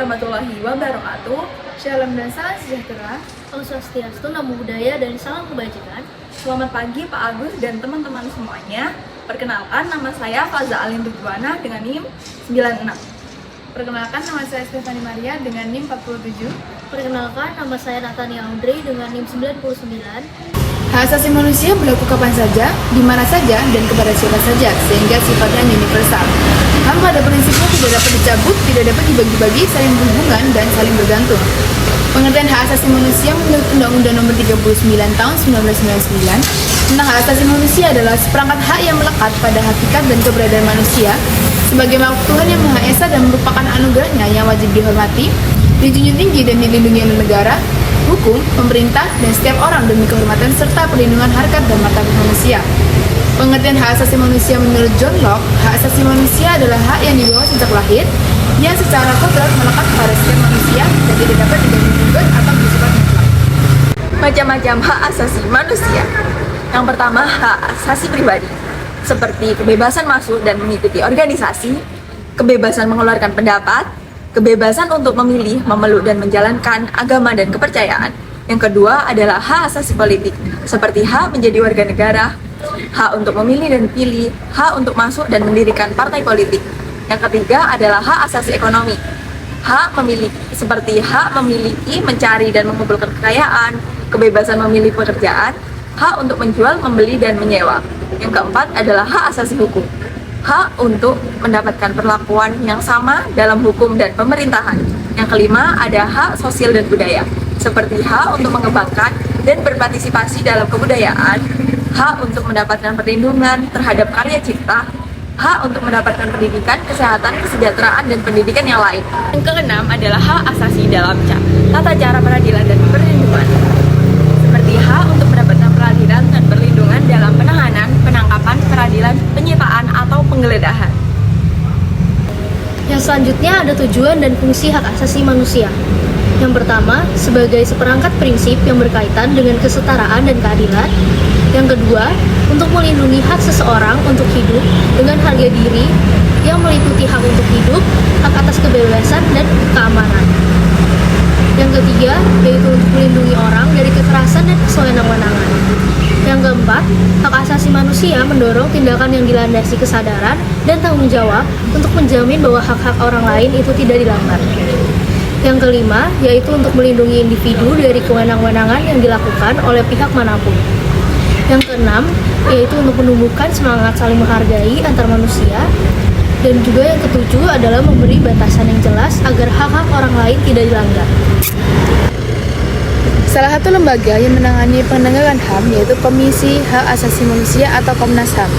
warahmatullahi wabarakatuh. Shalom dan salam sejahtera. Om Swastiastu, Namo Buddhaya, dan salam kebajikan. Selamat pagi Pak Agus dan teman-teman semuanya. Perkenalkan, nama saya Faza Alin Ridwana dengan NIM 96. Perkenalkan, nama saya Stefani Maria dengan NIM 47. Perkenalkan, nama saya Natania Audrey dengan NIM 99. Hak asasi manusia berlaku kapan saja, di mana saja, dan kepada siapa saja, sehingga sifatnya universal. HAM pada prinsipnya tidak dapat dicabut, tidak dapat dibagi-bagi, saling berhubungan, dan saling bergantung. Pengertian hak asasi manusia menurut Undang-Undang Nomor 39 Tahun 1999 tentang hak asasi manusia adalah seperangkat hak yang melekat pada hakikat dan keberadaan manusia sebagai makhluk Tuhan yang Maha Esa dan merupakan anugerahnya yang wajib dihormati, dijunjung tinggi dan dilindungi oleh negara, hukum, pemerintah, dan setiap orang demi kehormatan serta perlindungan harkat dan martabat manusia. Pengertian hak asasi manusia menurut John Locke, hak asasi manusia adalah hak yang dibawa sejak lahir, yang secara kodrat melekat pada setiap manusia dan tidak dapat diganggu-gugat atau bersifat mutlak. Macam-macam hak asasi manusia. Yang pertama, hak asasi pribadi, seperti kebebasan masuk dan mengikuti organisasi, kebebasan mengeluarkan pendapat, kebebasan untuk memilih, memeluk, dan menjalankan agama dan kepercayaan. Yang kedua adalah hak asasi politik, seperti hak menjadi warga negara, hak untuk memilih dan pilih, hak untuk masuk dan mendirikan partai politik. Yang ketiga adalah hak asasi ekonomi, hak memiliki, seperti hak memiliki, mencari, dan mengumpulkan kekayaan, kebebasan memilih pekerjaan, hak untuk menjual, membeli, dan menyewa. Yang keempat adalah hak asasi hukum, hak untuk mendapatkan perlakuan yang sama dalam hukum dan pemerintahan. Yang kelima ada hak sosial dan budaya, seperti hak untuk mengembangkan dan berpartisipasi dalam kebudayaan, hak untuk mendapatkan perlindungan terhadap karya cipta, hak untuk mendapatkan pendidikan, kesehatan, kesejahteraan, dan pendidikan yang lain. Yang keenam adalah hak asasi dalam tata cara peradilan dan perlindungan, seperti hak untuk mendapatkan peradilan dan perlindungan dalam penahanan, penangkapan, peradilan, penyitaan, atau penggeledahan. Yang selanjutnya ada tujuan dan fungsi hak asasi manusia. Yang pertama, sebagai seperangkat prinsip yang berkaitan dengan kesetaraan dan keadilan. Yang kedua, untuk melindungi hak seseorang untuk hidup dengan harga diri yang meliputi hak untuk hidup, hak atas kebebasan, dan keamanan. Yang ketiga, yaitu untuk melindungi orang dari kekerasan dan kesewenang-wenangan. Yang keempat, hak asasi manusia mendorong tindakan yang dilandasi kesadaran dan tanggung jawab untuk menjamin bahwa hak-hak orang lain itu tidak dilanggar. Yang kelima, yaitu untuk melindungi individu dari kewenang-wenangan yang dilakukan oleh pihak manapun. Yang keenam, yaitu untuk menumbuhkan semangat saling menghargai antar manusia. Dan juga yang ketujuh adalah memberi batasan yang jelas agar hak-hak orang lain tidak dilanggar. Salah satu lembaga yang menangani penegakan HAM yaitu Komisi Hak Asasi Manusia atau Komnas HAM.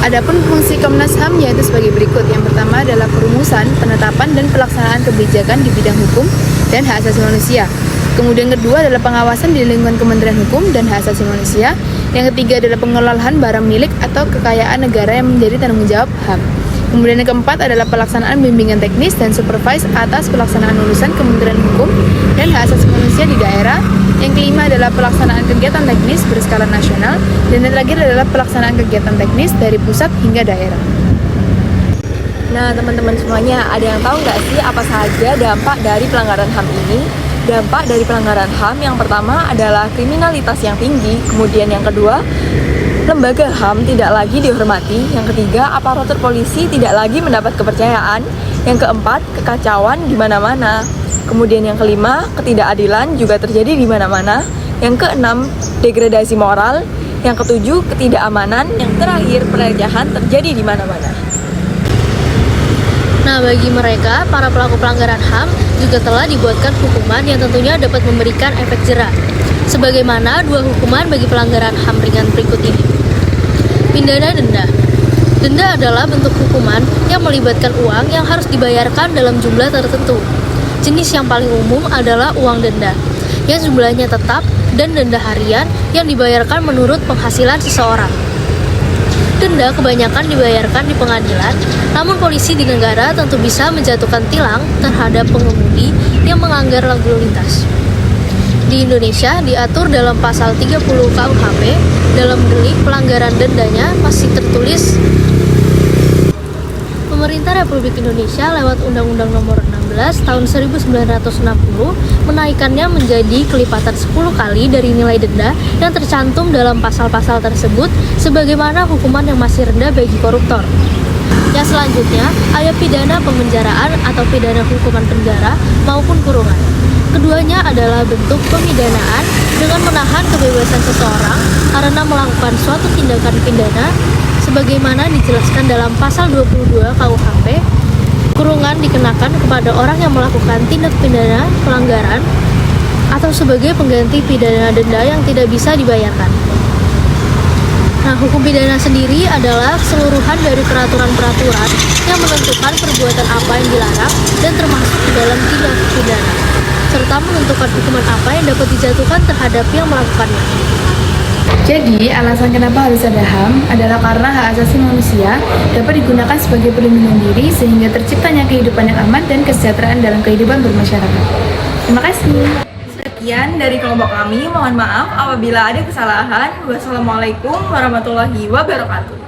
Adapun fungsi Komnas HAM yaitu sebagai berikut. Yang pertama adalah perumusan, penetapan, dan pelaksanaan kebijakan di bidang hukum dan hak asasi manusia. Kemudian kedua adalah pengawasan di lingkungan Kementerian Hukum dan Hak Asasi Manusia. Yang ketiga adalah pengelolaan barang milik atau kekayaan negara yang menjadi tanggung jawab HAM. Kemudian yang keempat adalah pelaksanaan bimbingan teknis dan supervise atas pelaksanaan urusan Kementerian Hukum dan Hak Asasi Manusia di daerah. Yang kelima adalah pelaksanaan kegiatan teknis berskala nasional. Dan yang terakhir adalah pelaksanaan kegiatan teknis dari pusat hingga daerah. Nah, teman-teman semuanya, ada yang tahu nggak sih apa saja dampak dari pelanggaran HAM ini? Dampak dari pelanggaran HAM yang pertama adalah kriminalitas yang tinggi, kemudian yang kedua, lembaga HAM tidak lagi dihormati, yang ketiga, aparatur polisi tidak lagi mendapat kepercayaan, yang keempat, kekacauan di mana-mana, kemudian yang kelima, ketidakadilan juga terjadi di mana-mana, yang keenam, degradasi moral, yang ketujuh, ketidakamanan, yang terakhir, pelecehan terjadi di mana-mana. Nah, bagi mereka, para pelaku pelanggaran HAM juga telah dibuatkan hukuman yang tentunya dapat memberikan efek jera. Sebagaimana dua hukuman bagi pelanggaran HAM ringan berikut ini. Pidana denda. Denda adalah bentuk hukuman yang melibatkan uang yang harus dibayarkan dalam jumlah tertentu. Jenis yang paling umum adalah uang denda, yang jumlahnya tetap, dan denda harian yang dibayarkan menurut penghasilan seseorang. Denda kebanyakan dibayarkan di pengadilan, namun polisi di negara tentu bisa menjatuhkan tilang terhadap pengemudi yang melanggar lalu lintas. Di Indonesia diatur dalam pasal 30 KUHP, dalam delik pelanggaran dendanya masih tertulis Pemerintah Republik Indonesia lewat Undang-Undang Nomor 16 Tahun 1960 menaikkannya menjadi kelipatan 10 kali dari nilai denda yang tercantum dalam pasal-pasal tersebut sebagaimana hukuman yang masih rendah bagi koruptor. Yang selanjutnya, ada pidana pemenjaraan atau pidana hukuman penjara maupun kurungan. Keduanya adalah bentuk pemidanaan dengan menahan kebebasan seseorang karena melakukan suatu tindakan pidana sebagaimana dijelaskan dalam pasal 22 KUHP. Kurungan dikenakan kepada orang yang melakukan tindak pidana pelanggaran atau sebagai pengganti pidana denda yang tidak bisa dibayarkan. Nah, hukum pidana sendiri adalah keseluruhan dari peraturan-peraturan yang menentukan perbuatan apa yang dilarang dan termasuk di dalam tindak pidana, serta menentukan hukuman apa yang dapat dijatuhkan terhadap yang melakukannya. Jadi, alasan kenapa harus ada HAM adalah karena hak asasi manusia dapat digunakan sebagai perlindungan diri sehingga terciptanya kehidupan yang aman dan kesejahteraan dalam kehidupan bermasyarakat. Terima kasih. Sekian dari kelompok kami, mohon maaf apabila ada kesalahan. Wassalamualaikum warahmatullahi wabarakatuh.